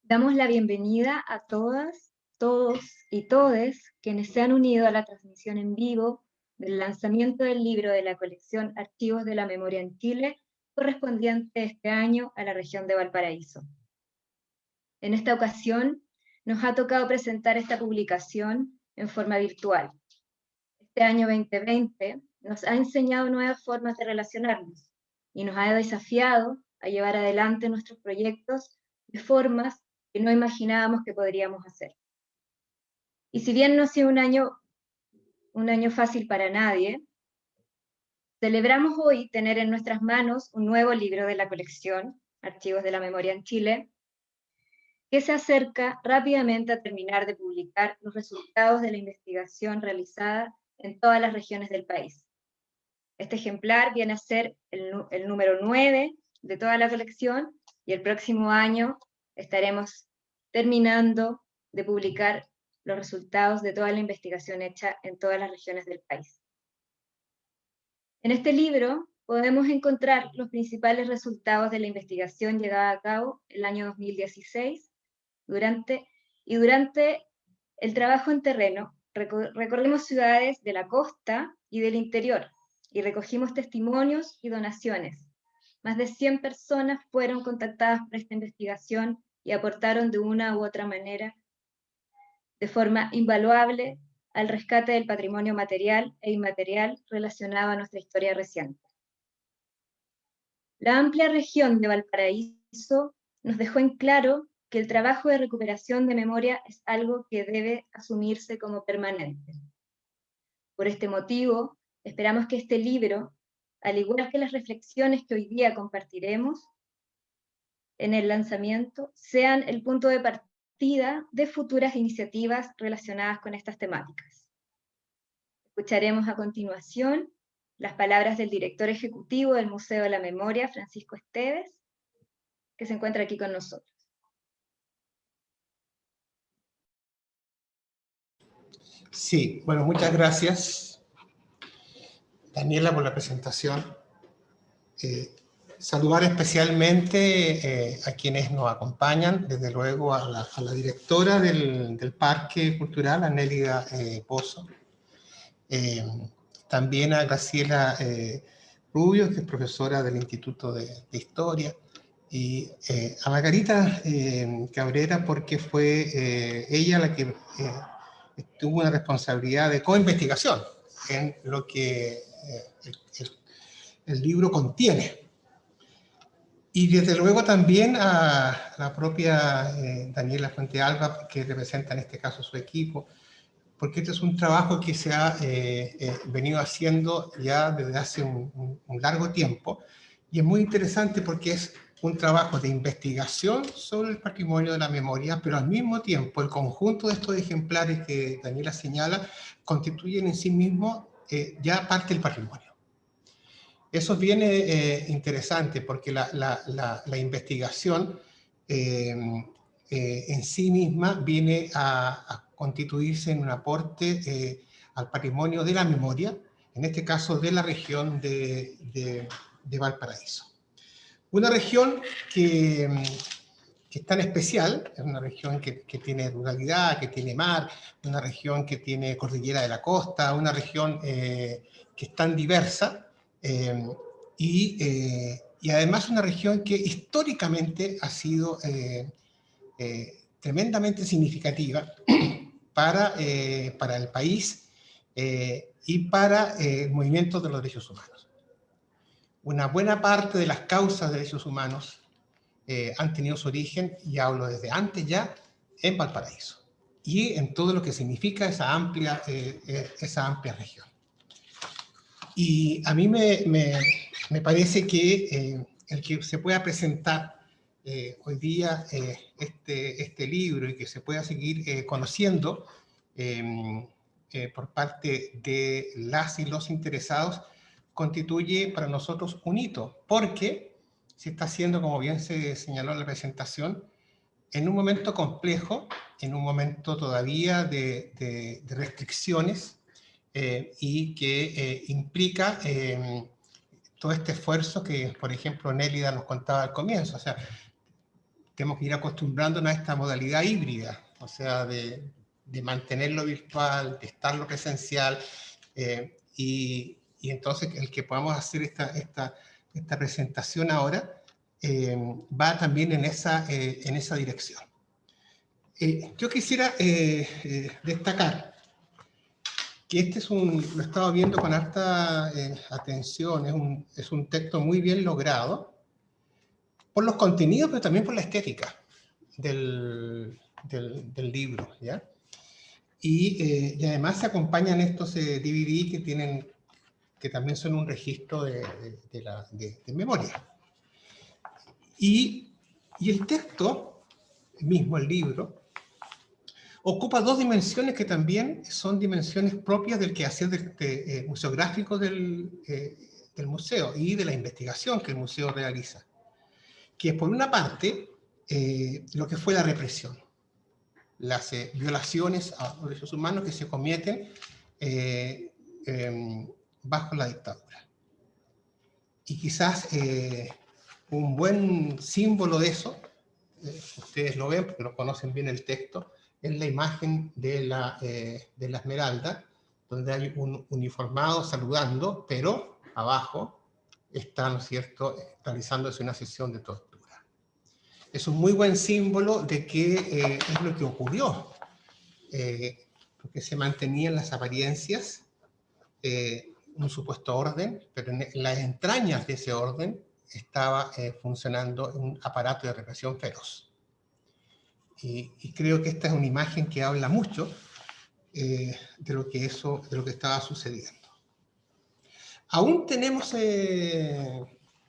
Damos la bienvenida a todas, todos y todes quienes se han unido a la transmisión en vivo del lanzamiento del libro de la colección Archivos de la Memoria en Chile, correspondiente este año a la región de Valparaíso. En esta ocasión, nos ha tocado presentar esta publicación en forma virtual. Este año 2020 nos ha enseñado nuevas formas de relacionarnos y nos ha desafiado a llevar adelante nuestros proyectos de formas que no imaginábamos que podríamos hacer. Y si bien no ha sido un año fácil para nadie, celebramos hoy tener en nuestras manos un nuevo libro de la colección, Archivos de la Memoria en Chile, que se acerca rápidamente a terminar de publicar los resultados de la investigación realizada en todas las regiones del país. Este ejemplar viene a ser el número 9 de toda la colección, y el próximo año estaremos terminando de publicar los resultados de toda la investigación hecha en todas las regiones del país. En este libro podemos encontrar los principales resultados de la investigación llevada a cabo el año 2016, durante el trabajo en terreno, recorrimos ciudades de la costa y del interior, y recogimos testimonios y donaciones. Más de 100 personas fueron contactadas por esta investigación y aportaron de una u otra manera, de forma invaluable, al rescate del patrimonio material e inmaterial relacionado a nuestra historia reciente. La amplia región de Valparaíso nos dejó en claro que el trabajo de recuperación de memoria es algo que debe asumirse como permanente. Por este motivo, esperamos que este libro, al igual que las reflexiones que hoy día compartiremos en el lanzamiento, sean el punto de partida de futuras iniciativas relacionadas con estas temáticas. Escucharemos a continuación las palabras del director ejecutivo del Museo de la Memoria, Francisco Esteves, que se encuentra aquí con nosotros. Sí, bueno, muchas gracias, Daniela, por la presentación. Saludar especialmente a quienes nos acompañan, desde luego a la directora del Parque Cultural, a Nélida Pozo, también a Graciela Rubio, que es profesora del Instituto de Historia, y a Margarita Cabrera, porque fue ella la que tuvo una responsabilidad de coinvestigación en lo que el libro contiene. Y desde luego también a la propia Daniela Fuentealba, que representa en este caso su equipo, porque este es un trabajo que se ha venido haciendo ya desde hace un largo tiempo, y es muy interesante porque es un trabajo de investigación sobre el patrimonio de la memoria, pero al mismo tiempo el conjunto de estos ejemplares que Daniela señala constituyen en sí mismos ya parte del patrimonio. Eso es bien interesante porque la investigación en sí misma viene a constituirse en un aporte al patrimonio de la memoria, en este caso de la región de Valparaíso. Una región que es tan especial, es una región que tiene ruralidad, que tiene mar, una región que tiene cordillera de la costa, una región que es tan diversa, y además una región que históricamente ha sido tremendamente significativa para el país y para el movimiento de los derechos humanos. Una buena parte de las causas de derechos humanos han tenido su origen, y hablo desde antes ya, en Valparaíso, y en todo lo que significa esa amplia región. Y a mí me parece que el que se pueda presentar hoy día este libro y que se pueda seguir conociendo por parte de las y los interesados constituye para nosotros un hito, porque se está haciendo, como bien se señaló en la presentación, en un momento complejo, en un momento todavía de restricciones, y que implica todo este esfuerzo que, por ejemplo, Nélida nos contaba al comienzo. O sea, tenemos que ir acostumbrándonos a esta modalidad híbrida, o sea, de mantenerlo virtual, de estar lo presencial, y entonces el que podamos hacer esta presentación ahora va también en esa dirección. Yo quisiera destacar que este lo he estado viendo con harta atención, es un texto muy bien logrado, por los contenidos, pero también por la estética del libro, ¿ya? Y además se acompañan estos DVD que también son un registro de memoria. Y el texto mismo, el libro, ocupa dos dimensiones que también son dimensiones propias del quehacer museográfico del museo y de la investigación que el museo realiza, que es por una parte lo que fue la represión, las violaciones a los derechos humanos que se cometen bajo la dictadura. Y quizás un buen símbolo de eso, ustedes lo ven porque lo conocen bien el texto, es la imagen de la Esmeralda, donde hay un uniformado saludando, pero abajo está, ¿no es cierto?, realizándose una sesión de tortura. Es un muy buen símbolo de qué es lo que ocurrió, porque se mantenían las apariencias, un supuesto orden, pero en las entrañas de ese orden estaba funcionando un aparato de represión feroz. Y creo que esta es una imagen que habla mucho de lo que estaba sucediendo. Aún tenemos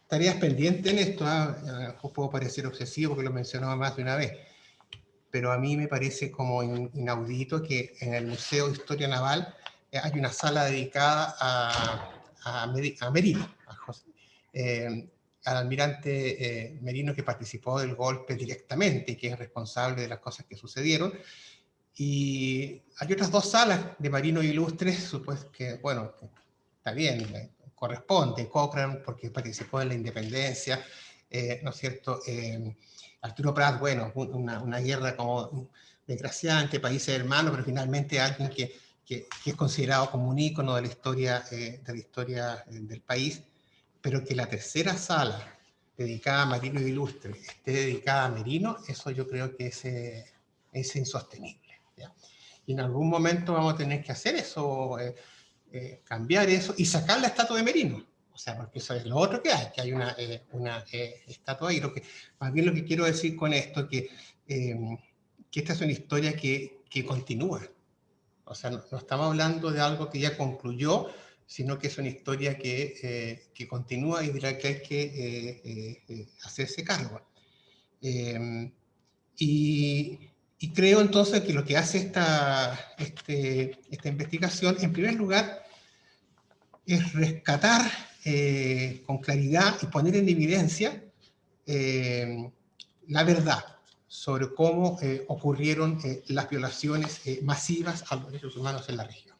tareas pendientes en esto. Puedo parecer obsesivo porque lo mencionaba más de una vez, pero a mí me parece como inaudito que en el Museo de Historia Naval hay una sala dedicada a Merino, al almirante Merino, que participó del golpe directamente y que es responsable de las cosas que sucedieron. Y hay otras dos salas de marinos ilustres, supuesto que, bueno, está bien, corresponde, Cochrane, porque participó en la independencia, ¿no es cierto? Arturo Prat, bueno, una guerra como desgraciante, países hermanos, pero finalmente alguien que es considerado como un ícono de la historia del país, pero que la tercera sala dedicada a marinos ilustres esté dedicada a Merino, eso yo creo que es insostenible, ¿ya? Y en algún momento vamos a tener que hacer eso, cambiar eso y sacar la estatua de Merino. O sea, porque eso es lo otro que hay una estatua ahí. Más bien lo que quiero decir con esto es que esta es una historia que continúa. O sea, no estamos hablando de algo que ya concluyó, sino que es una historia que continúa y de la que hay que hacerse cargo. Y creo entonces que lo que hace esta investigación, en primer lugar, es rescatar con claridad y poner en evidencia la verdad sobre cómo ocurrieron las violaciones masivas a los derechos humanos en la región.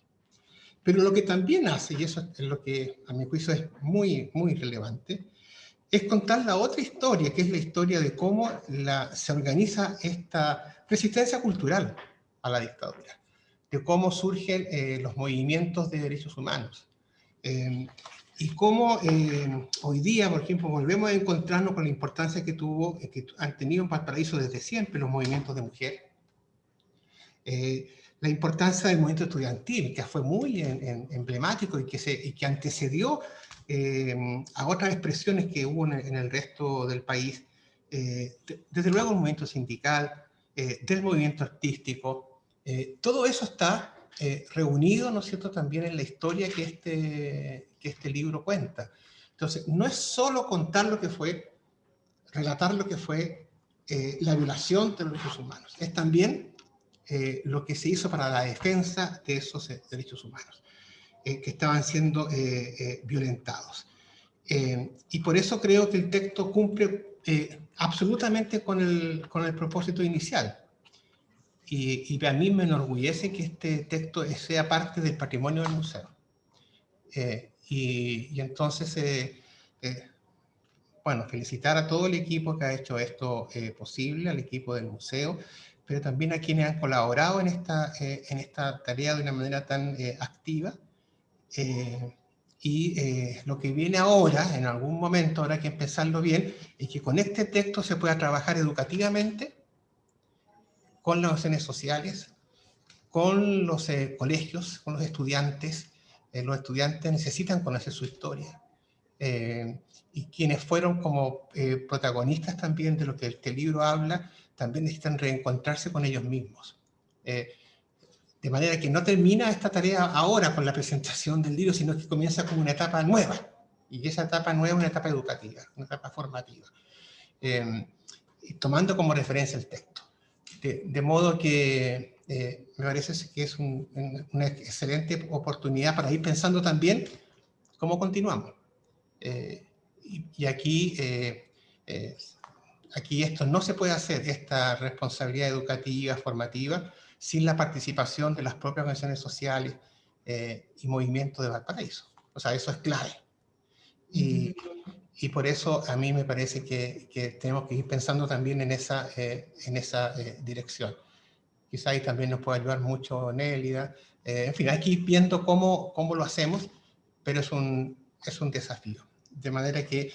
Pero lo que también hace, y eso es lo que a mi juicio es muy, muy relevante, es contar la otra historia, que es la historia de cómo se organiza esta resistencia cultural a la dictadura, de cómo surgen los movimientos de derechos humanos, y cómo hoy día, por ejemplo, volvemos a encontrarnos con la importancia que han tenido en Valparaíso desde siempre los movimientos de mujeres, la importancia del movimiento estudiantil, que fue muy emblemático y que antecedió a otras expresiones que hubo en el resto del país, desde luego el movimiento sindical, del movimiento artístico, todo eso está reunido, ¿no es cierto?, también en la historia que este libro cuenta. Entonces, no es solo contar lo que fue, relatar lo que fue la violación de los derechos humanos, es también lo que se hizo para la defensa de esos derechos humanos que estaban siendo violentados. Y por eso creo que el texto cumple absolutamente con el propósito inicial. Y a mí me enorgullece que este texto sea parte del patrimonio del museo. Y entonces, bueno, felicitar a todo el equipo que ha hecho esto posible, al equipo del museo, pero también a quienes han colaborado en esta tarea de una manera tan activa. Lo que viene ahora, en algún momento, habrá que empezarlo bien, es que con este texto se pueda trabajar educativamente con las organizaciones sociales, con los colegios, con los estudiantes. Los estudiantes necesitan conocer su historia. Y quienes fueron como protagonistas también de lo que este libro habla, también necesitan reencontrarse con ellos mismos. De manera que no termina esta tarea ahora con la presentación del libro, sino que comienza como una etapa nueva. Y esa etapa nueva es una etapa educativa, una etapa formativa, tomando como referencia el texto. De modo que me parece que es una excelente oportunidad para ir pensando también cómo continuamos. Y aquí esto no se puede hacer, esta responsabilidad educativa, formativa, sin la participación de las propias organizaciones sociales y movimientos de Valparaíso. O sea, eso es clave. Y por eso a mí me parece que tenemos que ir pensando también en esa dirección. Quizá ahí también nos puede ayudar mucho Nélida. En fin, hay que ir viendo cómo lo hacemos, pero es un desafío. De manera que,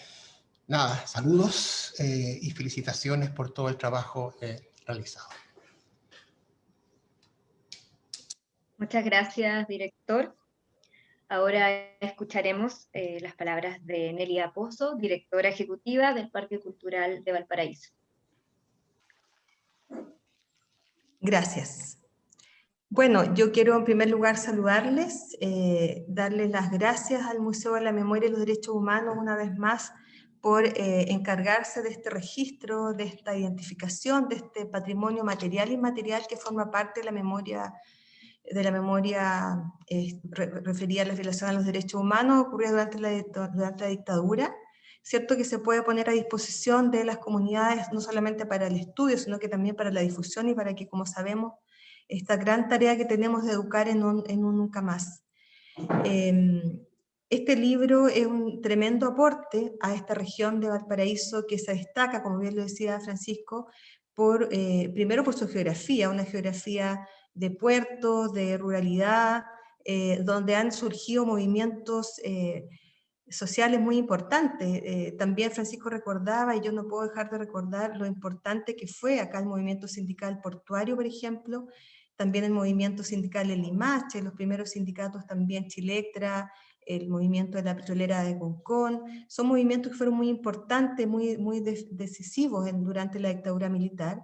nada, saludos y felicitaciones por todo el trabajo realizado. Muchas gracias, director. Ahora escucharemos las palabras de Nélida Pozo, directora ejecutiva del Parque Cultural de Valparaíso. Gracias. Bueno, yo quiero en primer lugar saludarles, darles las gracias al Museo de la Memoria y los Derechos Humanos una vez más por encargarse de este registro, de esta identificación, de este patrimonio material e inmaterial que forma parte de la memoria referida a la violación a los derechos humanos ocurrida durante la dictadura. Cierto que se puede poner a disposición de las comunidades no solamente para el estudio, sino que también para la difusión y para que, como sabemos, esta gran tarea que tenemos de educar en un nunca más. Este libro es un tremendo aporte a esta región de Valparaíso que se destaca, como bien lo decía Francisco, primero por su geografía, una geografía de puertos, de ruralidad, donde han surgido movimientos sociales muy importantes. También Francisco recordaba, y yo no puedo dejar de recordar lo importante que fue acá el movimiento sindical portuario, por ejemplo, también el movimiento sindical en Limache, los primeros sindicatos también Chilectra, el movimiento de la petrolera de Concón, son movimientos que fueron muy importantes, muy decisivos durante la dictadura militar.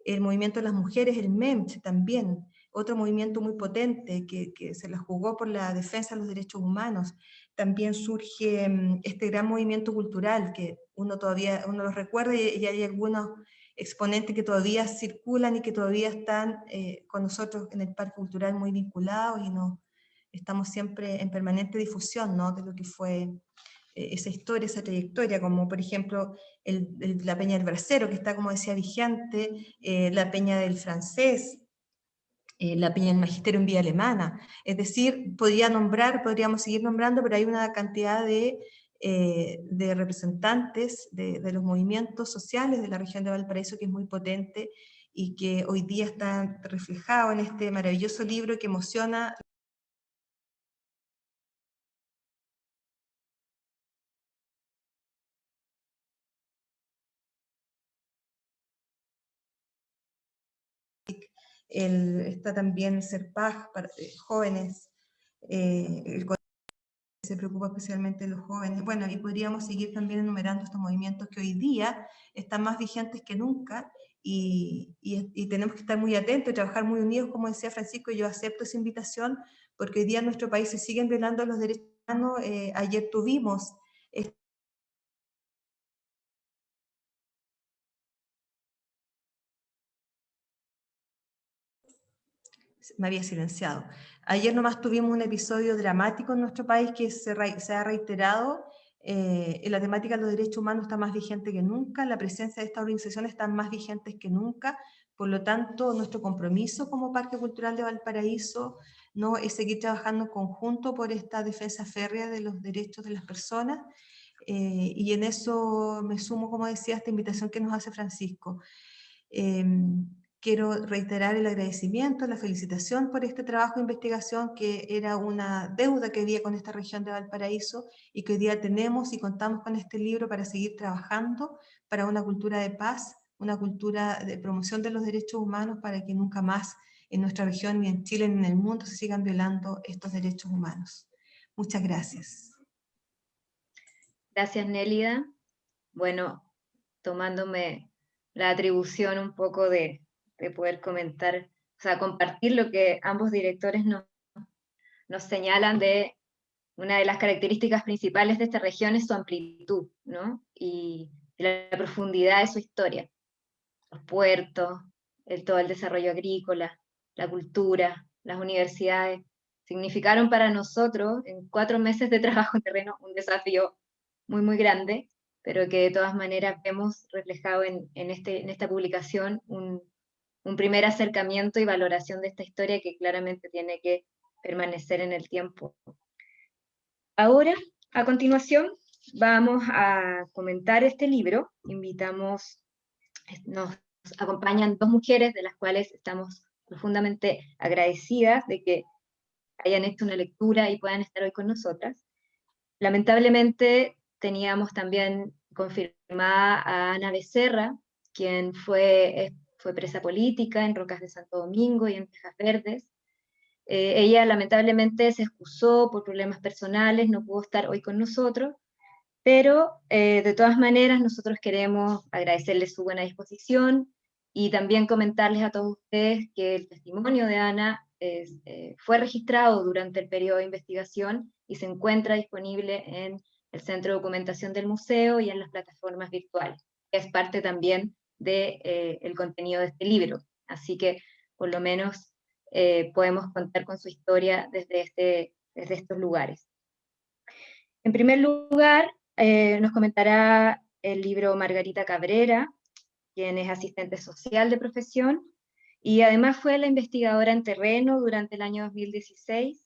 El movimiento de las mujeres, el MEMCH también, otro movimiento muy potente que se la jugó por la defensa de los derechos humanos. También surge este gran movimiento cultural que uno los recuerda y hay algunos exponentes que todavía circulan y que todavía están con nosotros en el Parque Cultural muy vinculados y estamos siempre en permanente difusión, ¿no?, de lo que fue esa historia, esa trayectoria, como por ejemplo la Peña del Bracero, que está, como decía, vigente, la Peña del Francés, la Peña del Magisterio en Vía Alemana. Es decir, podríamos seguir nombrando, pero hay una cantidad de representantes de los movimientos sociales de la región de Valparaíso que es muy potente y que hoy día está reflejado en este maravilloso libro que emociona. Está también CERPAG para jóvenes, se preocupa especialmente de los jóvenes. Bueno, y podríamos seguir también enumerando estos movimientos que hoy día están más vigentes que nunca y tenemos que estar muy atentos y trabajar muy unidos, como decía Francisco, y yo acepto esa invitación porque hoy día en nuestro país se siguen violando los derechos humanos. Ayer tuvimos me había silenciado. Ayer nomás tuvimos un episodio dramático en nuestro país que se ha reiterado. En la temática de los derechos humanos está más vigente que nunca, la presencia de estas organizaciones está más vigentes que nunca, por lo tanto nuestro compromiso como Parque Cultural de Valparaíso, ¿no?, es seguir trabajando en conjunto por esta defensa férrea de los derechos de las personas Y en eso me sumo, como decía, a esta invitación que nos hace Francisco. Quiero reiterar el agradecimiento, la felicitación por este trabajo de investigación que era una deuda que había con esta región de Valparaíso y que hoy día tenemos y contamos con este libro para seguir trabajando para una cultura de paz, una cultura de promoción de los derechos humanos para que nunca más en nuestra región, ni en Chile, ni en el mundo se sigan violando estos derechos humanos. Muchas gracias. Gracias, Nélida. Bueno, tomándome la atribución un poco de poder comentar, o sea, compartir lo que ambos directores nos señalan de una de las características principales de esta región es su amplitud, ¿no? Y la profundidad de su historia. Los puertos, todo el desarrollo agrícola, la cultura, las universidades, significaron para nosotros, en 4 meses de trabajo en terreno, un desafío muy, muy grande, pero que de todas maneras vemos reflejado en esta publicación un primer acercamiento y valoración de esta historia que claramente tiene que permanecer en el tiempo. Ahora, a continuación, vamos a comentar este libro. Nos acompañan 2 mujeres de las cuales estamos profundamente agradecidas de que hayan hecho una lectura y puedan estar hoy con nosotras. Lamentablemente teníamos también confirmada a Ana Becerra, quien fue presa política en Rocas de Santo Domingo y en Tejas Verdes. Ella lamentablemente se excusó por problemas personales, no pudo estar hoy con nosotros, pero de todas maneras nosotros queremos agradecerles su buena disposición y también comentarles a todos ustedes que el testimonio de Ana fue registrado durante el periodo de investigación y se encuentra disponible en el Centro de Documentación del Museo y en las plataformas virtuales, que es parte también del contenido de este libro. Así que por lo menos podemos contar con su historia desde estos lugares. En primer lugar, nos comentará el libro Margarita Cabrera, quien es asistente social de profesión, y además fue la investigadora en terreno durante el año 2016,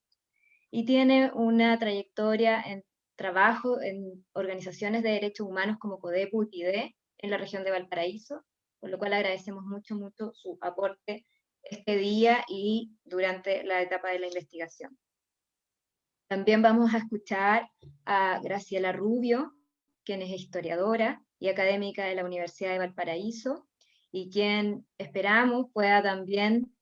y tiene una trayectoria en trabajo en organizaciones de derechos humanos como CODEPU y PIDE en la región de Valparaíso, por lo cual agradecemos mucho, mucho su aporte este día y durante la etapa de la investigación. También vamos a escuchar a Graciela Rubio, quien es historiadora y académica de la Universidad de Valparaíso, y quien esperamos pueda también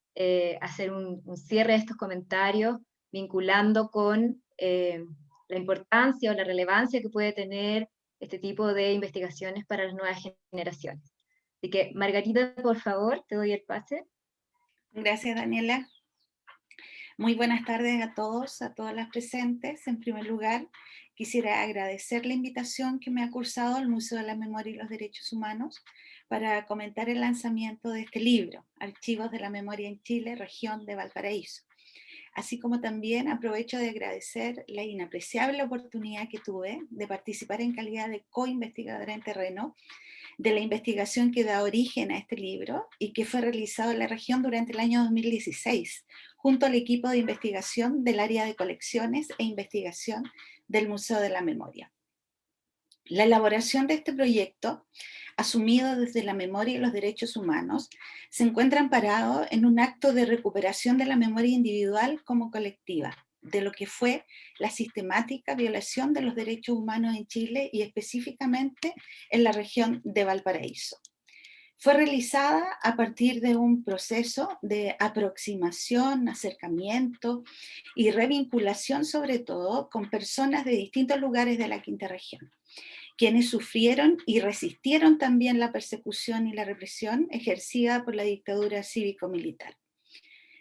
hacer un cierre de estos comentarios vinculando con la importancia o la relevancia que puede tener este tipo de investigaciones para las nuevas generaciones. Así que, Margarita, por favor, te doy el pase. Gracias, Daniela. Muy buenas tardes a todos, a todas las presentes. En primer lugar, quisiera agradecer la invitación que me ha cursado el Museo de la Memoria y los Derechos Humanos para comentar el lanzamiento de este libro, Archivos de la Memoria en Chile, región de Valparaíso. Así como también aprovecho de agradecer la inapreciable oportunidad que tuve de participar en calidad de co-investigadora en terreno de la investigación que da origen a este libro y que fue realizado en la región durante el año 2016, junto al equipo de investigación del área de colecciones e investigación del Museo de la Memoria. La elaboración de este proyecto, asumido desde la memoria y los derechos humanos, se encuentra amparado en un acto de recuperación de la memoria individual como colectiva, de lo que fue la sistemática violación de los derechos humanos en Chile y específicamente en la región de Valparaíso. Fue realizada a partir de un proceso de aproximación, acercamiento y revinculación, sobre todo con personas de distintos lugares de la quinta región, quienes sufrieron y resistieron también la persecución y la represión ejercida por la dictadura cívico-militar.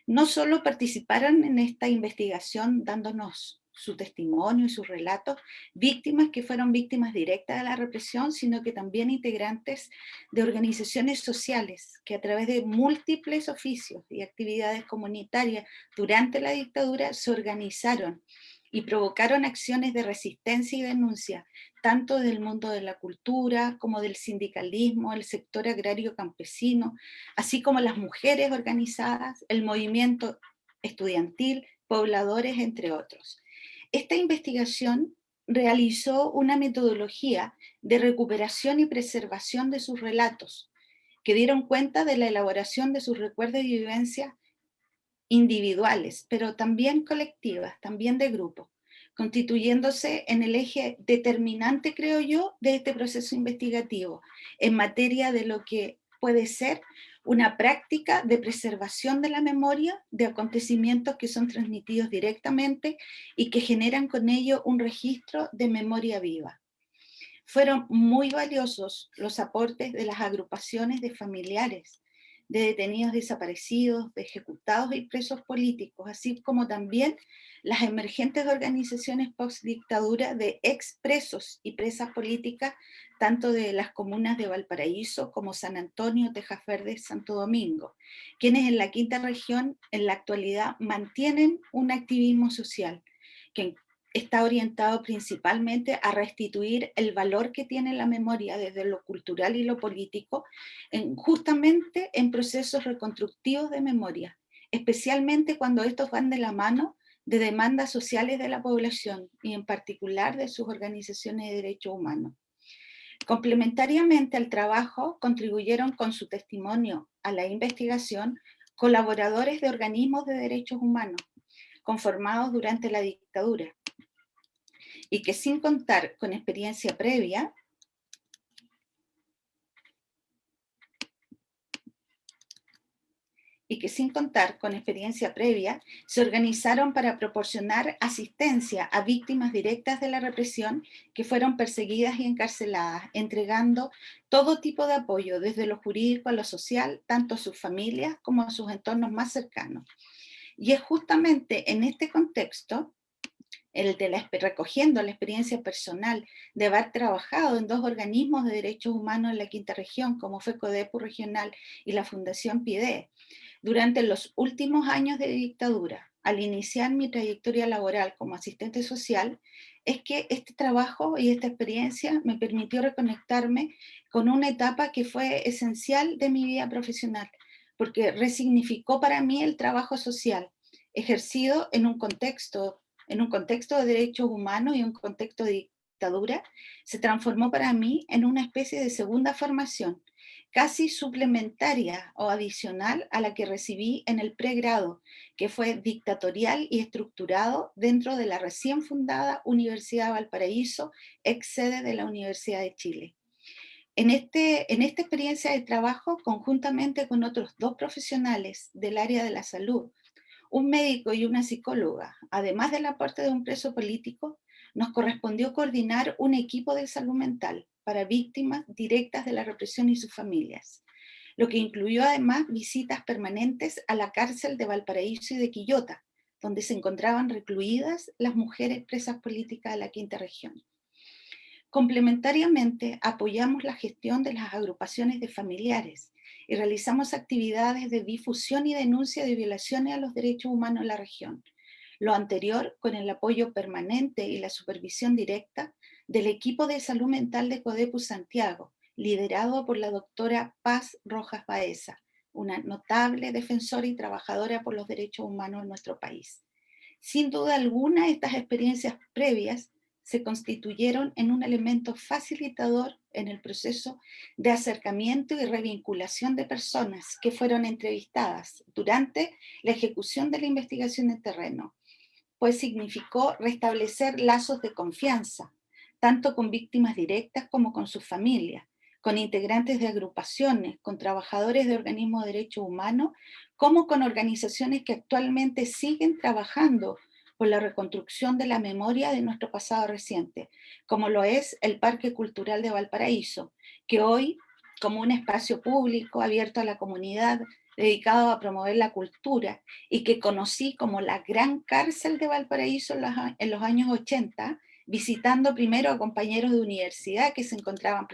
No solo participaron en esta investigación dándonos su testimonio y sus relatos, víctimas que fueron víctimas directas de la represión, sino que también integrantes de organizaciones sociales que a través de múltiples oficios y actividades comunitarias durante la dictadura se organizaron y provocaron acciones de resistencia y denuncia, tanto del mundo de la cultura como del sindicalismo, el sector agrario campesino, así como las mujeres organizadas, el movimiento estudiantil, pobladores, entre otros. Esta investigación realizó una metodología de recuperación y preservación de sus relatos, que dieron cuenta de la elaboración de sus recuerdos y vivencias individuales, pero también colectivas, también de grupo, constituyéndose en el eje determinante, creo yo, de este proceso investigativo, en materia de lo que puede ser una práctica de preservación de la memoria de acontecimientos que son transmitidos directamente y que generan con ello un registro de memoria viva. Fueron muy valiosos los aportes de las agrupaciones de familiares, de detenidos desaparecidos, de ejecutados y presos políticos, así como también las emergentes organizaciones postdictadura de expresos y presas políticas, tanto de las comunas de Valparaíso como San Antonio, Tejas Verdes, Santo Domingo, quienes en la quinta región en la actualidad mantienen un activismo social que está orientado principalmente a restituir el valor que tiene la memoria desde lo cultural y lo político, justamente en procesos reconstructivos de memoria, especialmente cuando estos van de la mano de demandas sociales de la población y en particular de sus organizaciones de derechos humanos. Complementariamente al trabajo, contribuyeron con su testimonio a la investigación colaboradores de organismos de derechos humanos conformados durante la dictadura, y que sin contar con experiencia previa, se organizaron para proporcionar asistencia a víctimas directas de la represión que fueron perseguidas y encarceladas, entregando todo tipo de apoyo, desde lo jurídico a lo social, tanto a sus familias como a sus entornos más cercanos. Y es justamente en este contexto, recogiendo la experiencia personal de haber trabajado en 2 organismos de derechos humanos en la quinta región, como fue CODEPU regional y la Fundación PIDE, durante los últimos años de dictadura, al iniciar mi trayectoria laboral como asistente social, es que este trabajo y esta experiencia me permitió reconectarme con una etapa que fue esencial de mi vida profesional, porque resignificó para mí el trabajo social, ejercido en un contexto de derechos humanos y un contexto de dictadura, se transformó para mí en una especie de segunda formación, casi suplementaria o adicional a la que recibí en el pregrado, que fue dictatorial y estructurado dentro de la recién fundada Universidad de Valparaíso, ex sede de la Universidad de Chile. En esta experiencia de trabajo, conjuntamente con otros 2 profesionales del área de la salud, un médico y una psicóloga, además del aporte de un preso político, nos correspondió coordinar un equipo de salud mental para víctimas directas de la represión y sus familias, lo que incluyó además visitas permanentes a la cárcel de Valparaíso y de Quillota, donde se encontraban recluidas las mujeres presas políticas de la quinta región. Complementariamente, apoyamos la gestión de las agrupaciones de familiares y realizamos actividades de difusión y denuncia de violaciones a los derechos humanos en la región. Lo anterior con el apoyo permanente y la supervisión directa del equipo de salud mental de CODEPU Santiago, liderado por la doctora Paz Rojas Baeza, una notable defensora y trabajadora por los derechos humanos en nuestro país. Sin duda alguna, estas experiencias previas se constituyeron en un elemento facilitador en el proceso de acercamiento y revinculación de personas que fueron entrevistadas durante la ejecución de la investigación en terreno, pues significó restablecer lazos de confianza, tanto con víctimas directas como con sus familias, con integrantes de agrupaciones, con trabajadores de organismos de derechos humanos, como con organizaciones que actualmente siguen trabajando por la reconstrucción de la memoria de nuestro pasado reciente, como lo es el Parque Cultural de Valparaíso, que hoy, como un espacio público abierto a la comunidad, dedicado a promover la cultura y que conocí como la Gran Cárcel de Valparaíso en los años 80, visitando primero a compañeros de universidad que se encontraban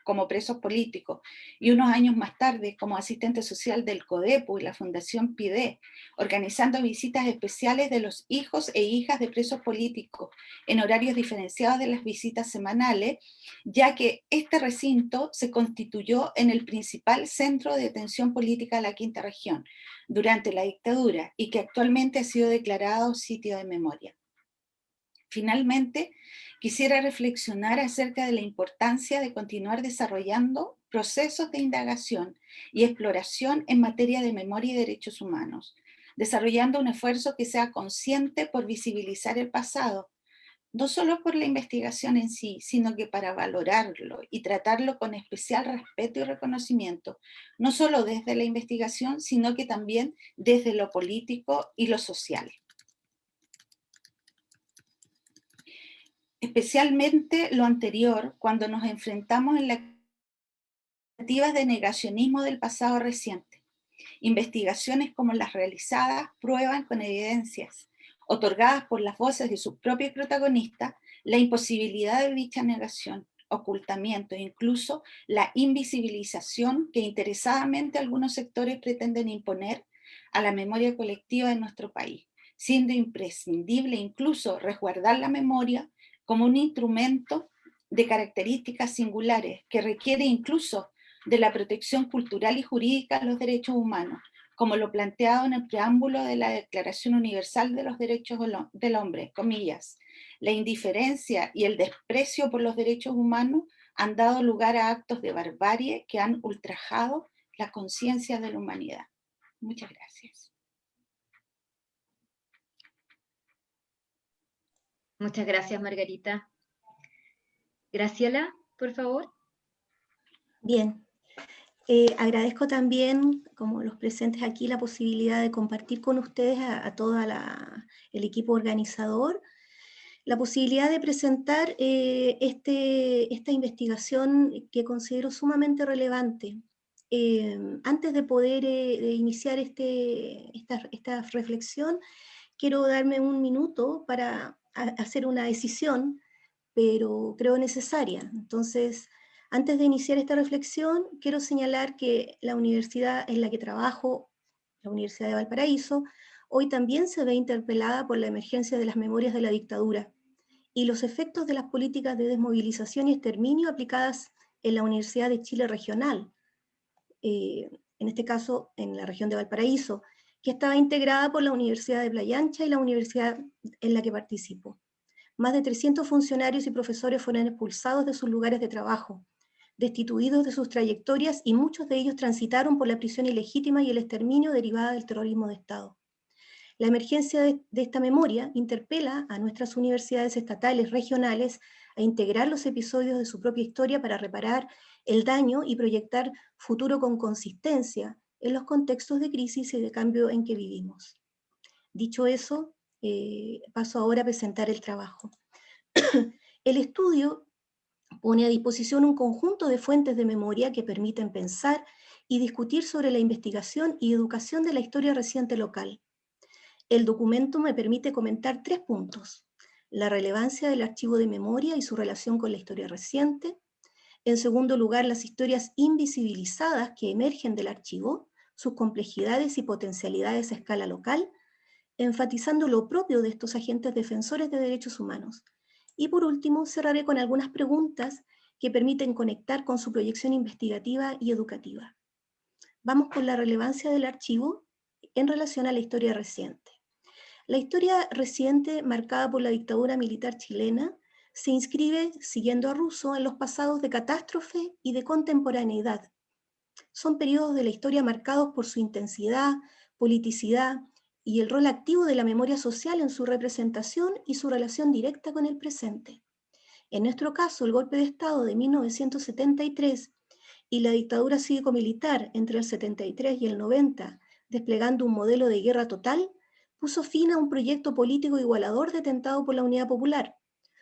como presos políticos, y unos años más tarde como asistente social del CODEPU y la Fundación PIDE, organizando visitas especiales de los hijos e hijas de presos políticos en horarios diferenciados de las visitas semanales, ya que este recinto se constituyó en el principal centro de detención política de la quinta región durante la dictadura y que actualmente ha sido declarado sitio de memoria. Finalmente, quisiera reflexionar acerca de la importancia de continuar desarrollando procesos de indagación y exploración en materia de memoria y derechos humanos, desarrollando un esfuerzo que sea consciente por visibilizar el pasado, no solo por la investigación en sí, sino que para valorarlo y tratarlo con especial respeto y reconocimiento, no solo desde la investigación, sino que también desde lo político y lo social. Especialmente lo anterior, cuando nos enfrentamos en las iniciativas de negacionismo del pasado reciente. Investigaciones como las realizadas prueban con evidencias, otorgadas por las voces de sus propios protagonistas, la imposibilidad de dicha negación, ocultamiento e incluso la invisibilización que interesadamente algunos sectores pretenden imponer a la memoria colectiva de nuestro país, siendo imprescindible incluso resguardar la memoria como un instrumento de características singulares que requiere incluso de la protección cultural y jurídica de los derechos humanos, como lo planteado en el preámbulo de la Declaración Universal de los Derechos del Hombre, comillas. La indiferencia y el desprecio por los derechos humanos han dado lugar a actos de barbarie que han ultrajado la conciencia de la humanidad. Muchas gracias. Muchas gracias, Margarita. Graciela, por favor. Bien. Agradezco también, como los presentes aquí, la posibilidad de compartir con ustedes a todo el equipo organizador, la posibilidad de presentar esta investigación que considero sumamente relevante. Antes de poder de iniciar esta reflexión, quiero darme un minuto para hacer una decisión, pero creo necesaria. Entonces, antes de iniciar esta reflexión, quiero señalar que la universidad en la que trabajo, la Universidad de Valparaíso, hoy también se ve interpelada por la emergencia de las memorias de la dictadura y los efectos de las políticas de desmovilización y exterminio aplicadas en la Universidad de Chile Regional, en este caso en la región de Valparaíso, que estaba integrada por la Universidad de Playa Ancha y la universidad en la que participo. Más de 300 funcionarios y profesores fueron expulsados de sus lugares de trabajo, destituidos de sus trayectorias y muchos de ellos transitaron por la prisión ilegítima y el exterminio derivada del terrorismo de Estado. La emergencia de esta memoria interpela a nuestras universidades estatales, regionales, a integrar los episodios de su propia historia para reparar el daño y proyectar futuro con consistencia en los contextos de crisis y de cambio en que vivimos. Dicho eso, paso ahora a presentar el trabajo. El estudio pone a disposición un conjunto de fuentes de memoria que permiten pensar y discutir sobre la investigación y educación de la historia reciente local. El documento me permite comentar 3 puntos: la relevancia del archivo de memoria y su relación con la historia reciente. En segundo lugar, las historias invisibilizadas que emergen del archivo, sus complejidades y potencialidades a escala local, enfatizando lo propio de estos agentes defensores de derechos humanos. Y por último, cerraré con algunas preguntas que permiten conectar con su proyección investigativa y educativa. Vamos con la relevancia del archivo en relación a la historia reciente. La historia reciente, marcada por la dictadura militar chilena, se inscribe, siguiendo a Rousseau, en los pasados de catástrofe y de contemporaneidad. Son periodos de la historia marcados por su intensidad, politicidad y el rol activo de la memoria social en su representación y su relación directa con el presente. En nuestro caso, el golpe de Estado de 1973 y la dictadura cívico-militar entre el 73 y el 90, desplegando un modelo de guerra total, puso fin a un proyecto político igualador detentado por la Unidad Popular,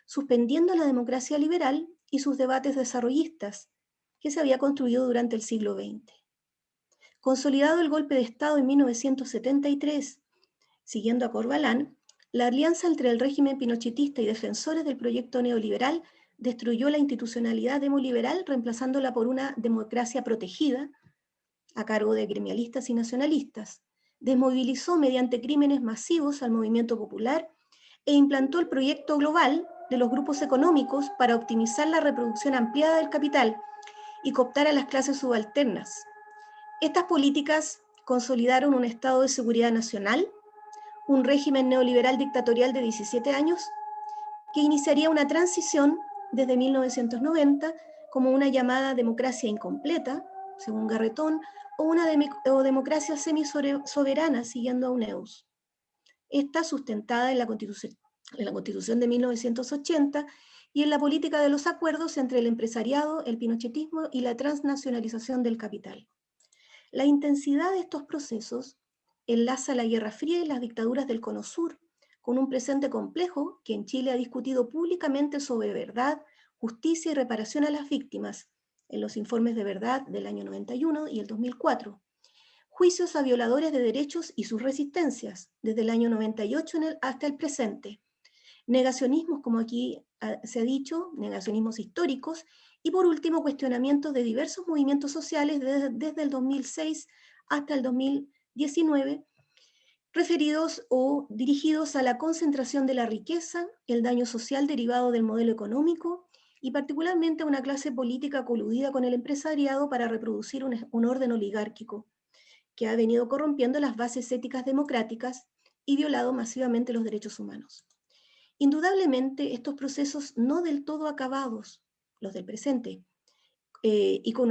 suspendiendo la democracia liberal y sus debates desarrollistas, que se había construido durante el siglo XX. Consolidado el golpe de Estado en 1973, siguiendo a Corbalán, la alianza entre el régimen pinochetista y defensores del proyecto neoliberal destruyó la institucionalidad demoliberal, reemplazándola por una democracia protegida, a cargo de gremialistas y nacionalistas. Desmovilizó mediante crímenes masivos al movimiento popular e implantó el proyecto global de los grupos económicos para optimizar la reproducción ampliada del capital y cooptar a las clases subalternas. Estas políticas consolidaron un estado de seguridad nacional, un régimen neoliberal dictatorial de 17 años que iniciaría una transición desde 1990 como una llamada democracia incompleta, según Garretón, o democracia semisoberana, siguiendo a Uneus. Está sustentada en la Constitución de 1980 y en la política de los acuerdos entre el empresariado, el pinochetismo y la transnacionalización del capital. La intensidad de estos procesos enlaza la Guerra Fría y las dictaduras del Cono Sur, con un presente complejo que en Chile ha discutido públicamente sobre verdad, justicia y reparación a las víctimas, en los informes de verdad del año 91 y el 2004. Juicios a violadores de derechos y sus resistencias, desde el año 98 hasta el presente. Negacionismos, como aquí se ha dicho, negacionismos históricos, y por último, cuestionamientos de diversos movimientos sociales desde el 2006 hasta el 2019, referidos o dirigidos a la concentración de la riqueza, el daño social derivado del modelo económico, y particularmente a una clase política coludida con el empresariado para reproducir un orden oligárquico, que ha venido corrompiendo las bases éticas democráticas y violado masivamente los derechos humanos. Indudablemente, estos procesos no del todo acabados, los del presente, y con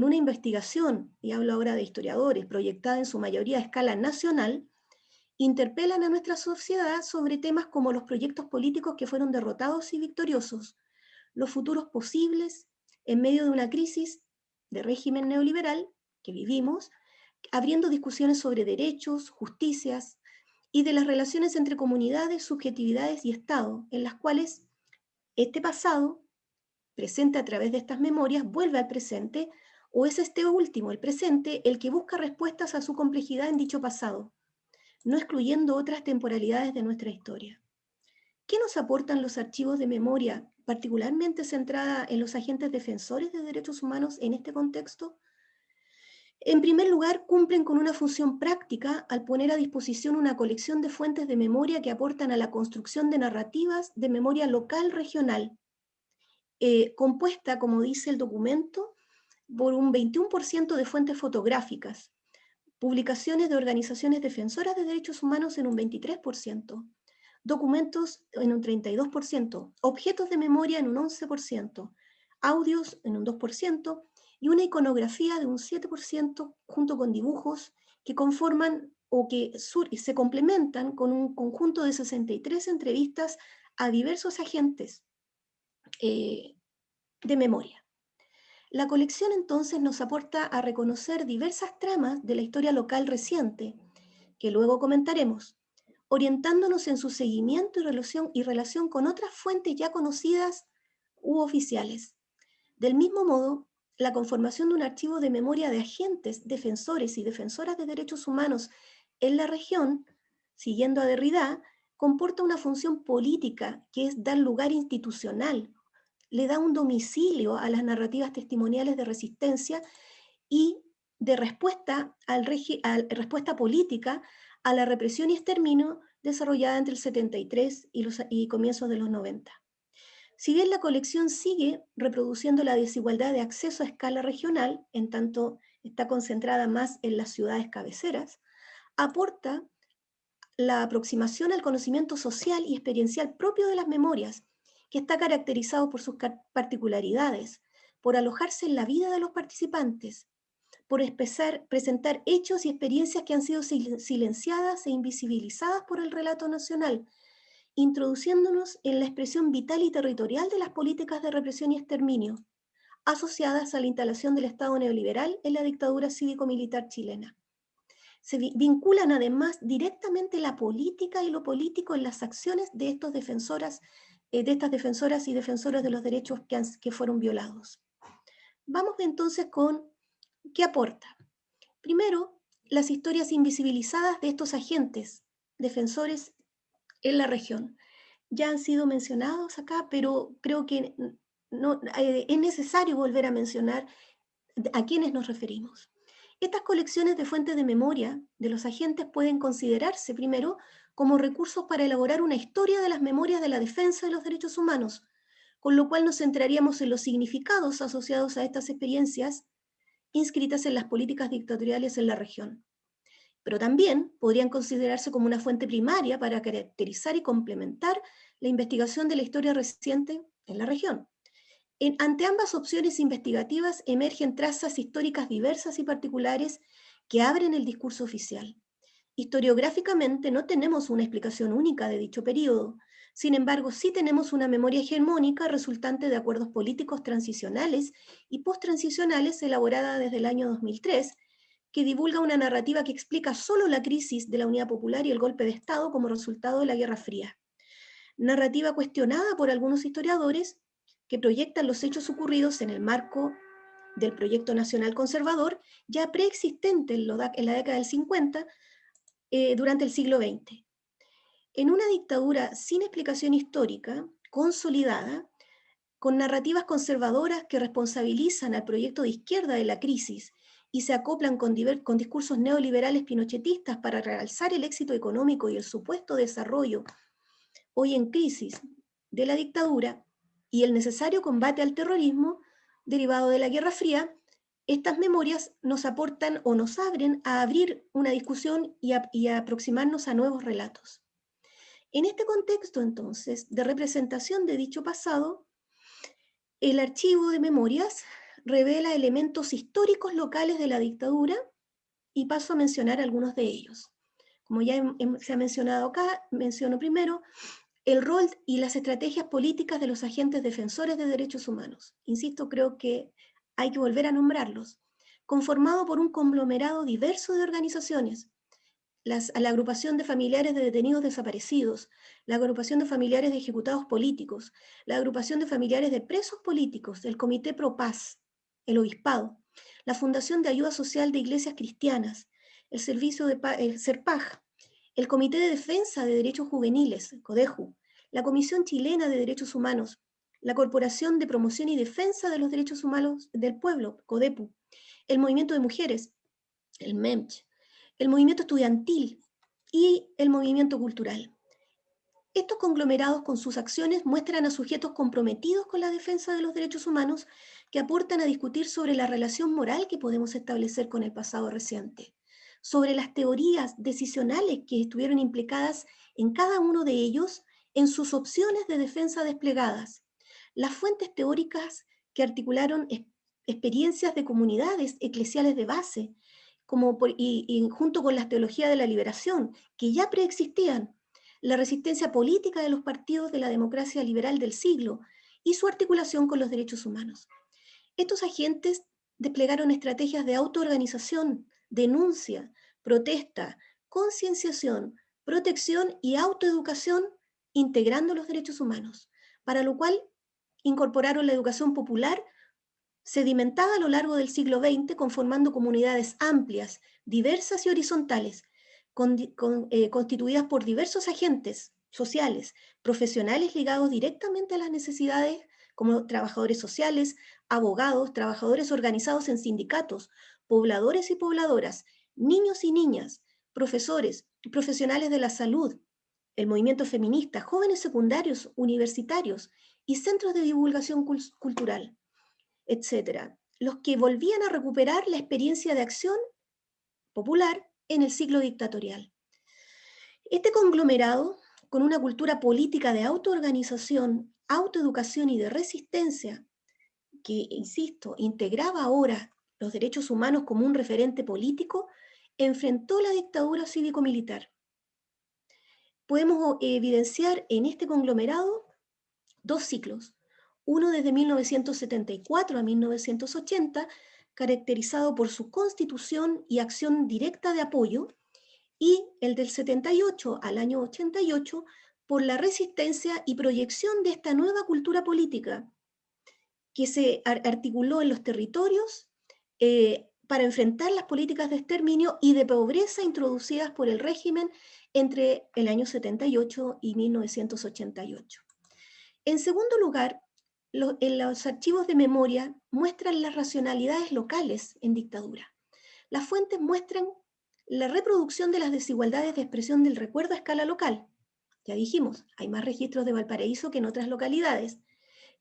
una investigación, y hablo ahora de historiadores, proyectada en su mayoría a escala nacional, interpelan a nuestra sociedad sobre temas como los proyectos políticos que fueron derrotados y victoriosos, los futuros posibles en medio de una crisis de régimen neoliberal que vivimos, abriendo discusiones sobre derechos, justicias y de las relaciones entre comunidades, subjetividades y Estado, en las cuales este pasado, presente a través de estas memorias, vuelve al presente, o es este último, el presente, el que busca respuestas a su complejidad en dicho pasado, no excluyendo otras temporalidades de nuestra historia. ¿Qué nos aportan los archivos de memoria, particularmente centrada en los agentes defensores de derechos humanos en este contexto? En primer lugar, cumplen con una función práctica al poner a disposición una colección de fuentes de memoria que aportan a la construcción de narrativas de memoria local regional, compuesta, como dice el documento, por un 21% de fuentes fotográficas, publicaciones de organizaciones defensoras de derechos humanos en un 23%, documentos en un 32%, objetos de memoria en un 11%, audios en un 2%, y una iconografía de un 7% junto con dibujos que conforman o que se complementan con un conjunto de 63 entrevistas a diversos agentes de memoria. La colección entonces nos aporta a reconocer diversas tramas de la historia local reciente, que luego comentaremos, orientándonos en su seguimiento y relación con otras fuentes ya conocidas u oficiales. Del mismo modo, la conformación de un archivo de memoria de agentes, defensores y defensoras de derechos humanos en la región, siguiendo a Derrida, comporta una función política que es dar lugar institucional, le da un domicilio a las narrativas testimoniales de resistencia y de respuesta política a la represión y exterminio desarrollada entre el 73 y comienzos de los 90. Si bien la colección sigue reproduciendo la desigualdad de acceso a escala regional, en tanto está concentrada más en las ciudades cabeceras, aporta la aproximación al conocimiento social y experiencial propio de las memorias, que está caracterizado por sus particularidades, por alojarse en la vida de los participantes, por presentar hechos y experiencias que han sido silenciadas e invisibilizadas por el relato nacional, introduciéndonos en la expresión vital y territorial de las políticas de represión y exterminio, asociadas a la instalación del Estado neoliberal en la dictadura cívico-militar chilena. Se vinculan además directamente la política y lo político en las acciones de estas defensoras y defensores de los derechos que fueron violados. Vamos entonces con ¿qué aporta? Primero, las historias invisibilizadas de estos agentes defensores en la región. Ya han sido mencionados acá, pero creo que es necesario volver a mencionar a quiénes nos referimos. Estas colecciones de fuentes de memoria de los agentes pueden considerarse, primero, como recursos para elaborar una historia de las memorias de la defensa de los derechos humanos, con lo cual nos centraríamos en los significados asociados a estas experiencias inscritas en las políticas dictatoriales en la región. Pero también podrían considerarse como una fuente primaria para caracterizar y complementar la investigación de la historia reciente en la región. Ante ambas opciones investigativas emergen trazas históricas diversas y particulares que abren el discurso oficial. Historiográficamente no tenemos una explicación única de dicho periodo, sin embargo sí tenemos una memoria hegemónica resultante de acuerdos políticos transicionales y posttransicionales elaborada desde el año 2003, que divulga una narrativa que explica solo la crisis de la Unidad Popular y el golpe de Estado como resultado de la Guerra Fría. Narrativa cuestionada por algunos historiadores que proyectan los hechos ocurridos en el marco del proyecto nacional conservador ya preexistente en la década del 50 durante el siglo XX. En una dictadura sin explicación histórica, consolidada, con narrativas conservadoras que responsabilizan al proyecto de izquierda de la crisis y se acoplan con discursos neoliberales pinochetistas para realzar el éxito económico y el supuesto desarrollo hoy en crisis de la dictadura y el necesario combate al terrorismo derivado de la Guerra Fría, estas memorias nos aportan o nos abren a abrir una discusión y a aproximarnos a nuevos relatos. En este contexto, entonces, de representación de dicho pasado, el archivo de memorias revela elementos históricos locales de la dictadura y paso a mencionar algunos de ellos. Como ya se ha mencionado acá, menciono primero el rol y las estrategias políticas de los agentes defensores de derechos humanos. Insisto, creo que hay que volver a nombrarlos. Conformado por un conglomerado diverso de organizaciones, la agrupación de familiares de detenidos desaparecidos, la agrupación de familiares de ejecutados políticos, la agrupación de familiares de presos políticos, el Comité Pro Paz, el Obispado, la Fundación de Ayuda Social de Iglesias Cristianas, el Servicio de el CERPAJ, el Comité de Defensa de Derechos Juveniles, CODEJU, la Comisión Chilena de Derechos Humanos, la Corporación de Promoción y Defensa de los Derechos Humanos del Pueblo, CODEPU, el Movimiento de Mujeres, el MEMCH, el movimiento estudiantil y el movimiento cultural. Estos conglomerados con sus acciones muestran a sujetos comprometidos con la defensa de los derechos humanos que aportan a discutir sobre la relación moral que podemos establecer con el pasado reciente, sobre las teorías decisionales que estuvieron implicadas en cada uno de ellos en sus opciones de defensa desplegadas, las fuentes teóricas que articularon experiencias de comunidades eclesiales de base, y junto con las teologías de la liberación, que ya preexistían, la resistencia política de los partidos de la democracia liberal del siglo y su articulación con los derechos humanos. Estos agentes desplegaron estrategias de autoorganización, denuncia, protesta, concienciación, protección y autoeducación, integrando los derechos humanos, para lo cual incorporaron la educación popular sedimentada a lo largo del siglo XX, conformando comunidades amplias, diversas y horizontales, constituidas por diversos agentes sociales, profesionales ligados directamente a las necesidades, como trabajadores sociales, abogados, trabajadores organizados en sindicatos, pobladores y pobladoras, niños y niñas, profesores, profesionales de la salud, el movimiento feminista, jóvenes secundarios, universitarios y centros de divulgación cultural, etcétera, los que volvían a recuperar la experiencia de acción popular en el siglo dictatorial. Este conglomerado, con una cultura política de autoorganización, autoeducación y de resistencia, que, insisto, integraba ahora los derechos humanos como un referente político, enfrentó la dictadura cívico-militar. Podemos evidenciar en este conglomerado dos ciclos. Uno desde 1974 a 1980, caracterizado por su constitución y acción directa de apoyo, y el del 78 al año 88 por la resistencia y proyección de esta nueva cultura política que se articuló en los territorios para enfrentar las políticas de exterminio y de pobreza introducidas por el régimen entre el año 78 y 1988. En segundo lugar, en los archivos de memoria muestran las racionalidades locales en dictadura. Las fuentes muestran la reproducción de las desigualdades de expresión del recuerdo a escala local. Ya dijimos, hay más registros de Valparaíso que en otras localidades,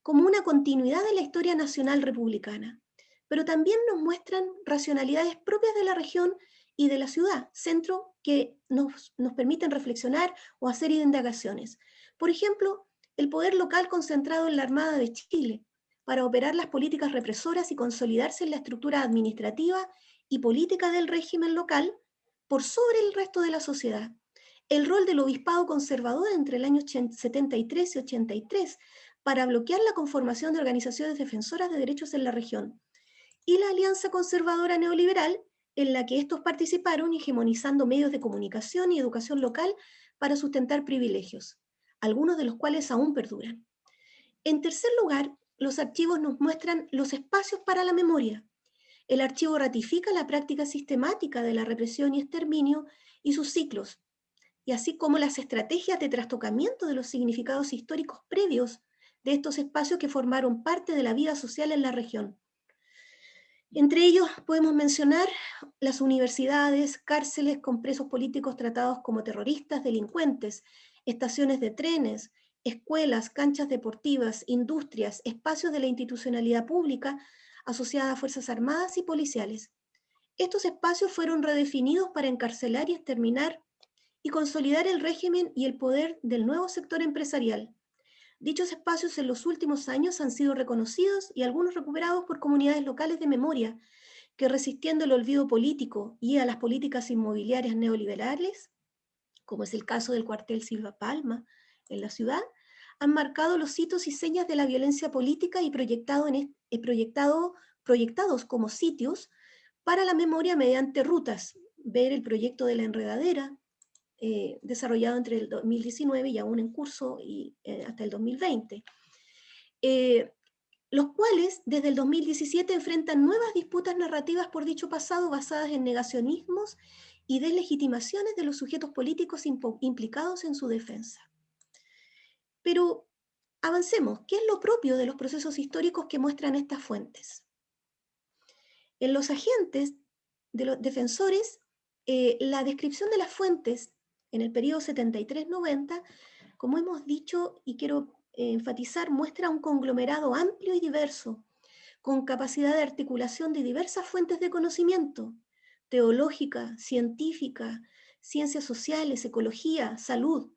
como una continuidad de la historia nacional republicana. Pero también nos muestran racionalidades propias de la región y de la ciudad, centro que nos permiten reflexionar o hacer indagaciones. Por ejemplo, el poder local concentrado en la Armada de Chile, para operar las políticas represoras y consolidarse en la estructura administrativa y política del régimen local por sobre el resto de la sociedad. El rol del obispado conservador entre el año 73 y 83 para bloquear la conformación de organizaciones defensoras de derechos en la región. Y la alianza conservadora neoliberal en la que estos participaron hegemonizando medios de comunicación y educación local para sustentar privilegios, algunos de los cuales aún perduran. En tercer lugar, los archivos nos muestran los espacios para la memoria. El archivo ratifica la práctica sistemática de la represión y exterminio y sus ciclos, y así como las estrategias de trastocamiento de los significados históricos previos de estos espacios que formaron parte de la vida social en la región. Entre ellos podemos mencionar las universidades, cárceles con presos políticos tratados como terroristas, delincuentes, estaciones de trenes, escuelas, canchas deportivas, industrias, espacios de la institucionalidad pública asociada a Fuerzas Armadas y policiales. Estos espacios fueron redefinidos para encarcelar y exterminar y consolidar el régimen y el poder del nuevo sector empresarial. Dichos espacios en los últimos años han sido reconocidos y algunos recuperados por comunidades locales de memoria que, resistiendo el olvido político y a las políticas inmobiliarias neoliberales, como es el caso del cuartel Silva Palma en la ciudad, han marcado los hitos y señas de la violencia política y proyectados como sitios para la memoria mediante rutas. Ver el proyecto de la Enredadera, desarrollado entre el 2019 y aún en curso y hasta el 2020, los cuales desde el 2017 enfrentan nuevas disputas narrativas por dicho pasado basadas en negacionismos y deslegitimaciones de los sujetos políticos implicados en su defensa. Pero avancemos, ¿qué es lo propio de los procesos históricos que muestran estas fuentes? En los agentes de los defensores, la descripción de las fuentes en el periodo 73-90, como hemos dicho y quiero enfatizar, muestra un conglomerado amplio y diverso, con capacidad de articulación de diversas fuentes de conocimiento, teológica, científica, ciencias sociales, ecología, salud,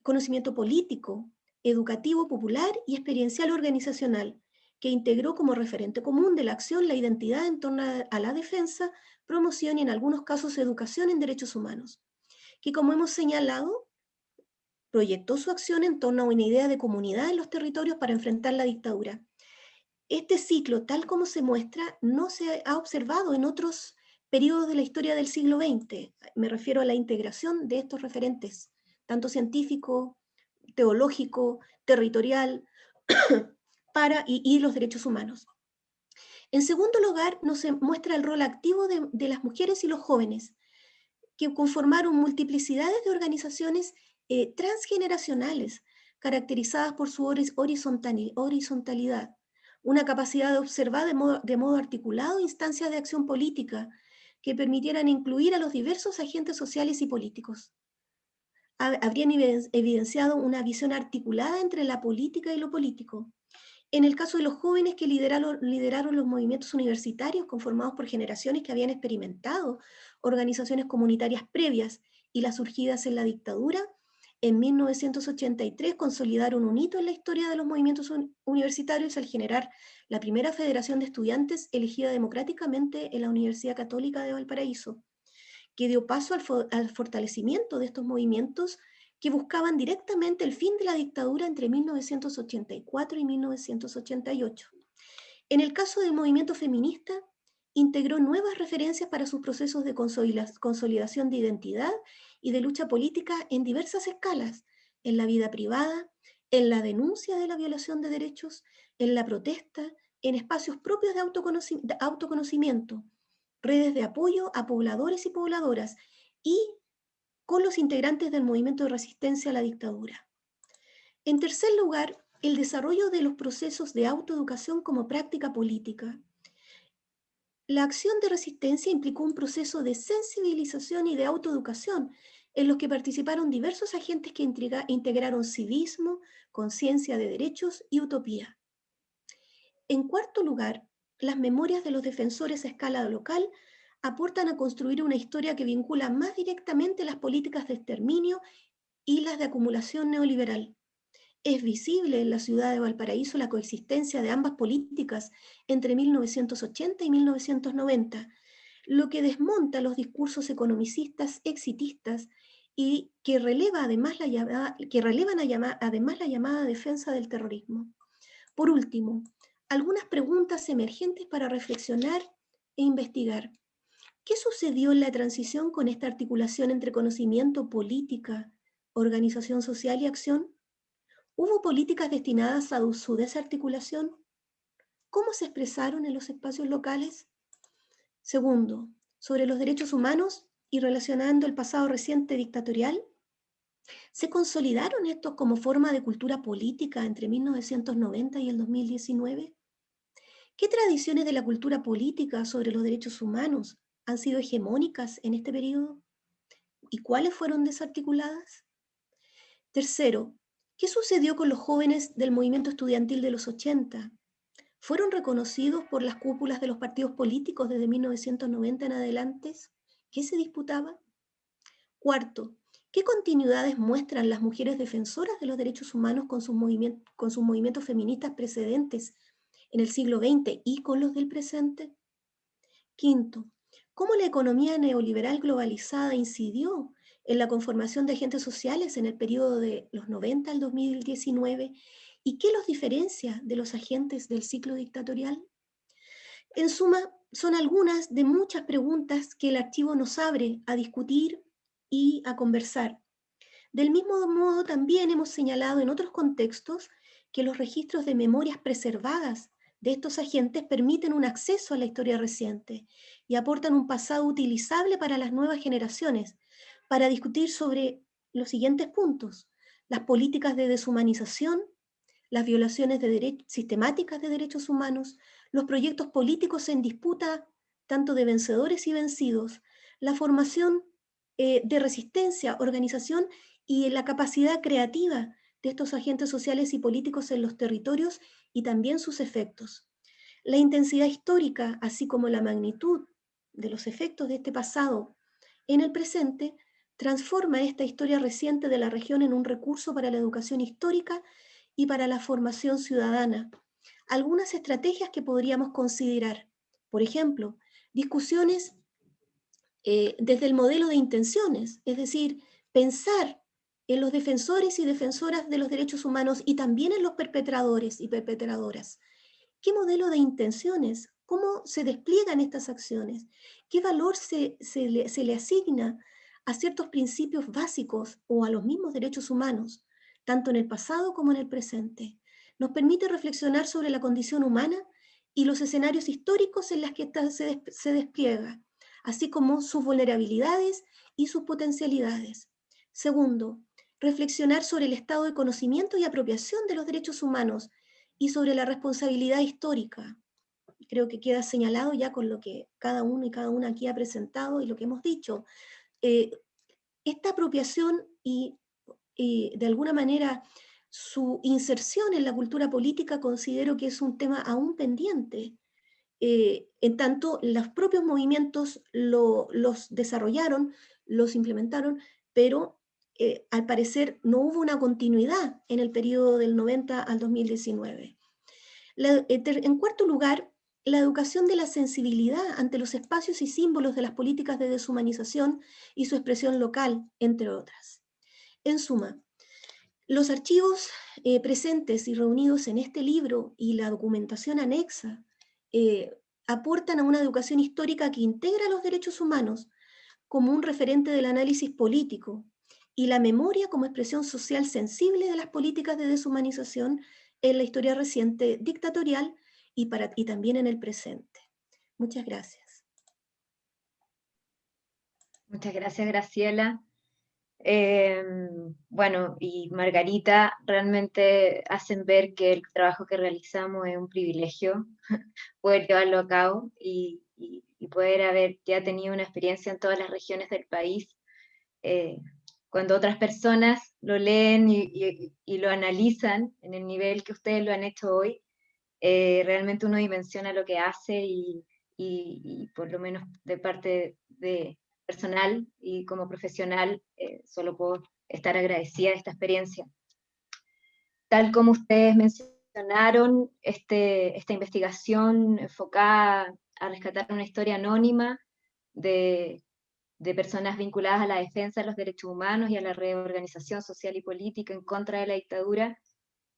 conocimiento político, educativo popular y experiencial organizacional, que integró como referente común de la acción la identidad en torno a la defensa, promoción y en algunos casos educación en derechos humanos, que como hemos señalado, proyectó su acción en torno a una idea de comunidad en los territorios para enfrentar la dictadura. Este ciclo, tal como se muestra, no se ha observado en otros periodos de la historia del siglo XX. Me refiero a la integración de estos referentes, tanto científico, teológico, territorial, y los derechos humanos. En segundo lugar, nos muestra el rol activo de las mujeres y los jóvenes, que conformaron multiplicidades de organizaciones transgeneracionales, caracterizadas por su horizontalidad, una capacidad de observar de modo articulado instancias de acción política que permitieran incluir a los diversos agentes sociales y políticos. Habrían evidenciado una visión articulada entre la política y lo político. En el caso de los jóvenes que lideraron los movimientos universitarios conformados por generaciones que habían experimentado organizaciones comunitarias previas y las surgidas en la dictadura, en 1983 consolidaron un hito en la historia de los movimientos universitarios al generar la primera federación de estudiantes elegida democráticamente en la Universidad Católica de Valparaíso, que dio paso al fortalecimiento de estos movimientos que buscaban directamente el fin de la dictadura entre 1984 y 1988. En el caso del movimiento feminista, integró nuevas referencias para sus procesos de consolidación de identidad y de lucha política en diversas escalas, en la vida privada, en la denuncia de la violación de derechos, en la protesta, en espacios propios de autoconocimiento, redes de apoyo a pobladores y pobladoras, y con los integrantes del movimiento de resistencia a la dictadura. En tercer lugar, el desarrollo de los procesos de autoeducación como práctica política. La acción de resistencia implicó un proceso de sensibilización y de autoeducación en los que participaron diversos agentes que integraron civismo, conciencia de derechos y utopía. En cuarto lugar, las memorias de los defensores a escala local aportan a construir una historia que vincula más directamente las políticas de exterminio y las de acumulación neoliberal. es visible en la ciudad de Valparaíso la coexistencia de ambas políticas entre 1980 y 1990, lo que desmonta los discursos economicistas exitistas y que, además la llamada defensa del terrorismo. Por último, algunas preguntas emergentes para reflexionar e investigar. ¿Qué sucedió en la transición con esta articulación entre conocimiento, política, organización social y acción? ¿Hubo políticas destinadas a su desarticulación? ¿Cómo se expresaron en los espacios locales? Segundo, sobre los derechos humanos y relacionando el pasado reciente dictatorial, ¿se consolidaron estos como forma de cultura política entre 1990 y el 2019? ¿Qué tradiciones de la cultura política sobre los derechos humanos han sido hegemónicas en este periodo? ¿Y cuáles fueron desarticuladas? Tercero, ¿qué sucedió con los jóvenes del movimiento estudiantil de los 80? ¿Fueron reconocidos por las cúpulas de los partidos políticos desde 1990 en adelante? ¿Qué se disputaba? Cuarto, ¿qué continuidades muestran las mujeres defensoras de los derechos humanos con sus movimientos feministas precedentes en el siglo XX y con los del presente? Quinto, ¿cómo la economía neoliberal globalizada incidió en la conformación de agentes sociales en el periodo de los 90 al 2019 y qué los diferencia de los agentes del ciclo dictatorial? En suma, son algunas de muchas preguntas que el archivo nos abre a discutir y a conversar. Del mismo modo, también hemos señalado en otros contextos que los registros de memorias preservadas de estos agentes permiten un acceso a la historia reciente y aportan un pasado utilizable para las nuevas generaciones, para discutir sobre los siguientes puntos: las políticas de deshumanización, las violaciones sistemáticas de derechos humanos, los proyectos políticos en disputa, tanto de vencedores y vencidos, la formación de resistencia, organización y la capacidad creativa de estos agentes sociales y políticos en los territorios y también sus efectos. La intensidad histórica, así como la magnitud de los efectos de este pasado en el presente, transforma esta historia reciente de la región en un recurso para la educación histórica y para la formación ciudadana. Algunas estrategias que podríamos considerar, por ejemplo, discusiones desde el modelo de intenciones, es decir, pensar en los defensores y defensoras de los derechos humanos y también en los perpetradores y perpetradoras. ¿Qué modelo de intenciones? ¿Cómo se despliegan estas acciones? ¿Qué valor se le asigna a ciertos principios básicos o a los mismos derechos humanos, tanto en el pasado como en el presente? Nos permite reflexionar sobre la condición humana y los escenarios históricos en los que se despliega, así como sus vulnerabilidades y sus potencialidades. Segundo, reflexionar sobre el estado de conocimiento y apropiación de los derechos humanos y sobre la responsabilidad histórica. Creo que queda señalado ya con lo que cada uno y cada una aquí ha presentado y lo que hemos dicho. Esta apropiación y de alguna manera su inserción en la cultura política considero que es un tema aún pendiente. En tanto, los propios movimientos los desarrollaron, los implementaron, pero al parecer no hubo una continuidad en el periodo del 90 al 2019. En cuarto lugar, la educación de la sensibilidad ante los espacios y símbolos de las políticas de deshumanización y su expresión local, entre otras. En suma, los archivos presentes y reunidos en este libro y la documentación anexa aportan a una educación histórica que integra los derechos humanos como un referente del análisis político y la memoria como expresión social sensible de las políticas de deshumanización en la historia reciente dictatorial y también en el presente. Muchas gracias. Muchas gracias, Graciela. Bueno, y Margarita, realmente hacen ver que el trabajo que realizamos es un privilegio poder llevarlo a cabo y poder haber ya tenido una experiencia en todas las regiones del país. Cuando otras personas lo leen y lo analizan en el nivel que ustedes lo han hecho hoy, realmente uno dimensiona lo que hace y por lo menos de parte de personal y como profesional, solo puedo estar agradecida de esta experiencia. Tal como ustedes mencionaron, esta investigación enfocada a rescatar una historia anónima de personas vinculadas a la defensa de los derechos humanos y a la reorganización social y política en contra de la dictadura,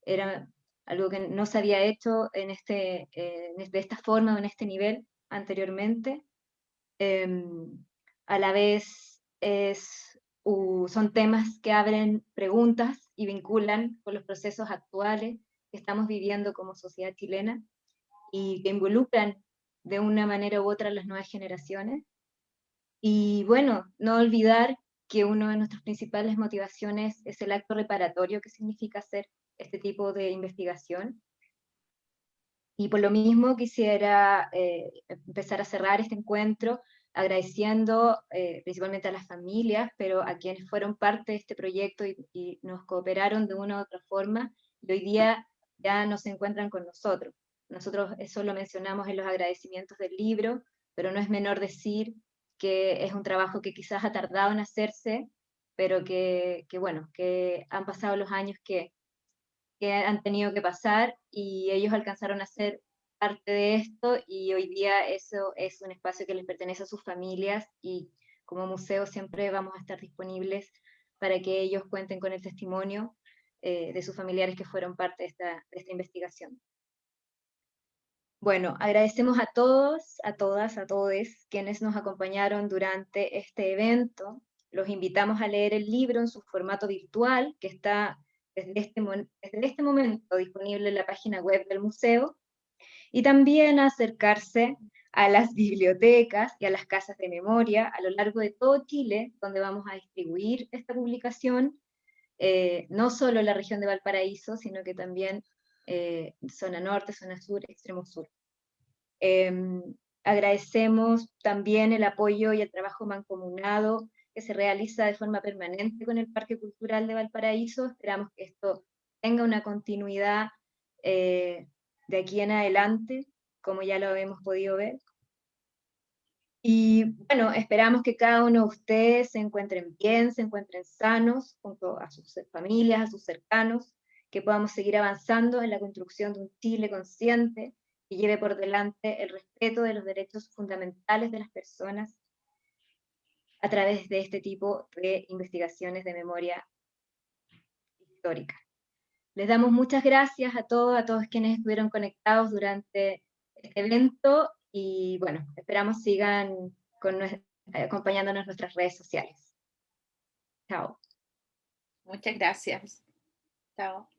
era algo que no se había hecho de esta forma o en este nivel anteriormente. A la vez son temas que abren preguntas y vinculan con los procesos actuales que estamos viviendo como sociedad chilena y que involucran de una manera u otra a las nuevas generaciones. Y bueno, no olvidar que una de nuestras principales motivaciones es el acto reparatorio que significa hacer este tipo de investigación. Y por lo mismo quisiera empezar a cerrar este encuentro agradeciendo principalmente a las familias, pero a quienes fueron parte de este proyecto y nos cooperaron de una u otra forma, y hoy día ya no se encuentran con nosotros. Nosotros eso lo mencionamos en los agradecimientos del libro, pero no es menor decir que es un trabajo que quizás ha tardado en hacerse, pero bueno, que han pasado los años que han tenido que pasar y ellos alcanzaron a ser parte de esto y hoy día eso es un espacio que les pertenece a sus familias y como museo siempre vamos a estar disponibles para que ellos cuenten con el testimonio de sus familiares que fueron parte de esta investigación. Bueno, agradecemos a todos, a todas, a todos quienes nos acompañaron durante este evento. Los invitamos a leer el libro en su formato virtual, que está desde este momento disponible en la página web del museo, y también a acercarse a las bibliotecas y a las casas de memoria a lo largo de todo Chile, donde vamos a distribuir esta publicación, no solo en la región de Valparaíso, sino que también zona norte, zona sur, extremo sur. Agradecemos también el apoyo y el trabajo mancomunado que se realiza de forma permanente con el Parque Cultural de Valparaíso. Esperamos que esto tenga una continuidad de aquí en adelante, como ya lo hemos podido ver. Y bueno, esperamos que cada uno de ustedes se encuentren bien, se encuentren sanos, junto a sus familias, a sus cercanos, que podamos seguir avanzando en la construcción de un Chile consciente que lleve por delante el respeto de los derechos fundamentales de las personas a través de este tipo de investigaciones de memoria histórica. Les damos muchas gracias a todos quienes estuvieron conectados durante este evento y bueno, esperamos sigan acompañándonos en nuestras redes sociales. Chao. Muchas gracias. Chao.